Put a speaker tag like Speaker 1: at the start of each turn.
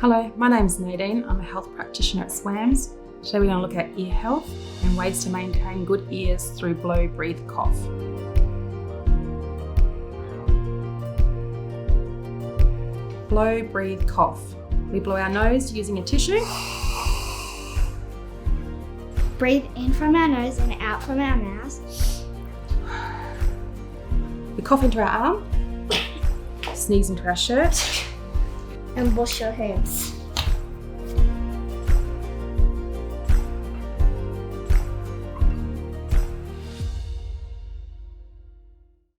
Speaker 1: Hello, my name's Nadine. I'm a health practitioner at SWAMS. Today we're going to look at ear health and ways to maintain good ears through blow, breathe, cough. Blow, breathe, cough. We blow our nose using a tissue.
Speaker 2: Breathe in from our nose and out from our mouth.
Speaker 1: We cough into our arm. Sneeze into our shirt.
Speaker 2: And wash your hands.